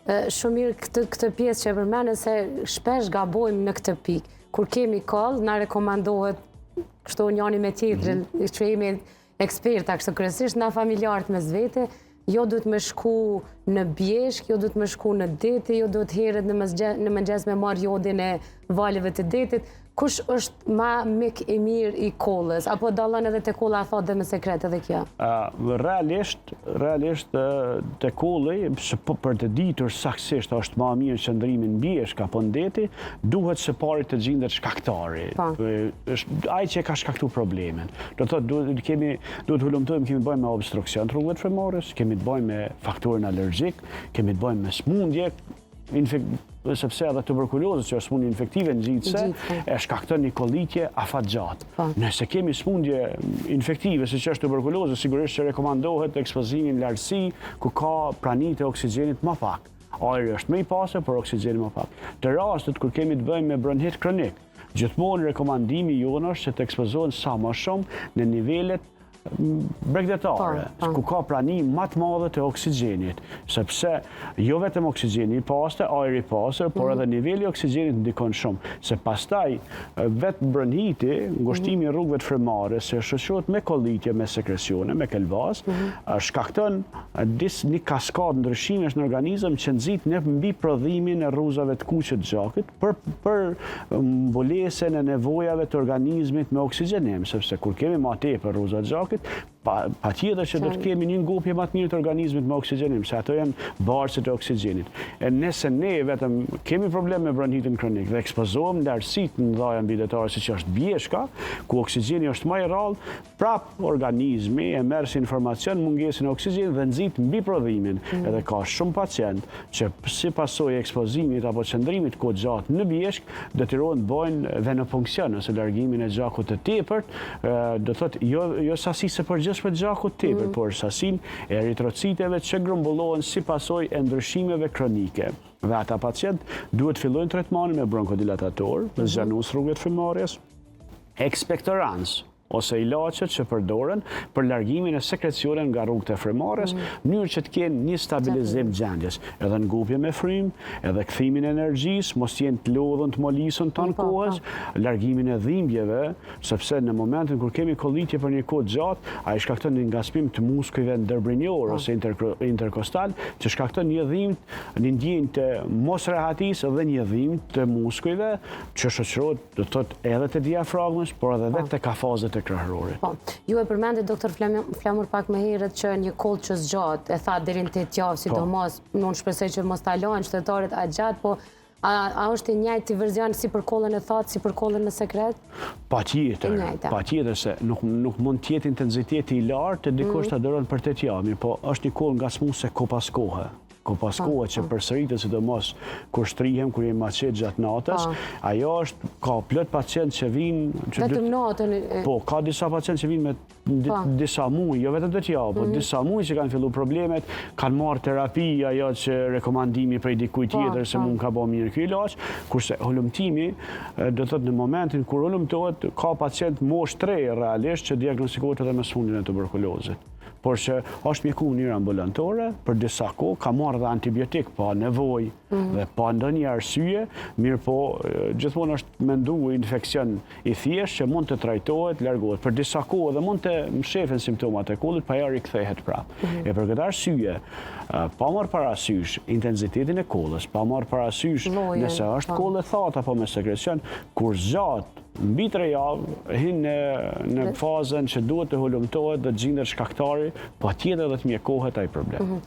Shumë mirë këtë pjesë që e përmene se shpesh gabojmë në këtë pikë. Kur kemi koll, na rekomandohet kështu njani me tjetrin, që jemi eksperta, kështu kryesisht na familjarët me zvete, jo duhet me shku në bjeshk, jo duhet me shku në deti, jo duhet heret në mëngjes me marrë jodin e valeve të detit. Kush është ma mik i mirë i kollës? Apo dallon edhe te kolla a thot dhe me sekret edhe kjo? Realisht te kolli, për të ditur saktësisht është ma mirë qëndrimi në bjeshk apo në deti, duhet së pari të gjendet shkaktari. Ai që ka shkaktuar problemin. Do thotë duhet hulumtojmë, kemi të bëjmë me obstruksion të rrugëve frymarrës, kemi të bëjmë me faktorën alergjik, kemi të bëjmë me smundje, sepse edhe tuberkulozës që është smundje infektive nxitëse e shkakton një kollitje afatgjatë. Nëse kemi smundje infektive, siç është tuberkulozë, sigurisht që rekomandohet ekspozimi në lartësi ku ka prani të oksigjenit më pak. Ajri është më i pastër, por oksigjeni më pak. Të rastet kur kemi të bëjmë me bronhit kronik, gjithmonë rekomandimi jonë është që të ekspozohen sa më shumë në nivelet bregdetare, ku ka prani më të madhe të oksigjenit, sepse jo vetëm oksigjeni i pastër, ajri i pastër, por edhe niveli i oksigjenit ndikon shumë, se pastaj vetë bronhiti, ngushtimi i rrugëve të frymarrës, se shoqërohet me kollitje, me sekresione, me kelbaz, shkakton një kaskadë ndryshimesh në organizëm që nxit në mbi prodhimin e rruzave të kuqe të gjakut për mbulesjen e nevojave të organizmit me oksigjenim, sepse kur kemi më tepër rruza të gjakut, patjetër që do të kemi një ngopje më të mirë të organizmit me oksigjenim, se ato janë barësit e oksigjenit. E nëse ne vetëm kemi problem me bronhitin kronik dhe ekspozohem lartësi të mëdha mbidetare siç është bjeshka, ku oksigjeni është më i rrallë, prap organizmi e merr si informacion mungesën e oksigjenit dhe nxit mbi prodhimin. Edhe ka shumë pacient që si pasojë ekspozimit apo qëndrimit kohë gjatë në bjeshk, detyrohen të bëjnë venopunksion ose largimin e gjakut të tepërt, do thotë jo sasi se përgjithshme të gjakut tepër, por sasinë e eritrociteve që grumbullohen si pasojë e ndryshimeve kronike. Dhe ata pacient duhet fillojnë tretmanin me bronkodilatator, me zgjanues rrugëve të frymarrjes, ekspektorancë ose ilaqet që përdoren për largimin e sekrecioneve nga rrugët e frymarrjes, në mënyrë që të kenë një stabilizim gjendjes, edhe ngupje me frym, edhe kthimin e energjisë, mos jenë të lodhën të molisën tan kohës, largimin e dhimbjeve, sepse në momentin kur kemi kollitje për një kohë gjatë, ai shkakton një ngaspim të muskujve ndërbrinjor ose interkostal, që shkakton një dhimbje, një ndjenjë të mosrehatisë dhe një dhimbje të muskujve, që shoqërohet, do të thotë, edhe te diafragmës, por edhe vetë te kafazet e krahërorit. Ju e përmendit, doktor Flamur, pak më herët që një kollë që zgjat, e tha deri në 8 javë, sidomos, unë shpresoj që mos ta lajnë qytetarët aq gjatë, po a është i njëjti version si për kollën e thatë, si për kollën në sekret? Patjetër se nuk mund të jetë intensiteti i lartë të dikush ta doron për 8 javë, po është një kollë ngacmuese pas kohe. Pas kohë që përsëritet sidomos kur shtrihem, kur jemi maqet gjatë natës, ajo është, ka plot pacient që vinë... Vetëm natën? Po, ka disa pacient që vinë me disa muaj, jo vetëm 8 javë, po disa muaj që kanë fillu problemet, kanë marrë terapi, ajo që rekomandimi prej dikujt tjetër se mund ka bë mirë ky ilaç, kurse hulumtimi, do thotë në momentin kur hulumtohet, ka pacient moshë 3 realisht që diagnostikohet edhe me smundjen e tuberkulozit. Por që është mjeku në mënyrë ambulantore, për disa kohë ka marrë dhe antibiotik pa nevojë dhe pa ndonjë arsye, mirë po gjithmonë është menduar infeksion i thjeshtë që mund të trajtohet, largohet. Për disa kohë dhe mund të mshefen simptomat e kollit, pa herë rikthehet prapë. E për këtë arsye, pa marrë parasysh intensitetin e kollës, pa marrë parasysh nëse është kollë e thatë apo me sekrecion, kur zgjat mbi 3 javë hin në fazën që duhet të hulumtohet dhe të gjendet shkaktari, patjetër dhe të mjekohet ai problem.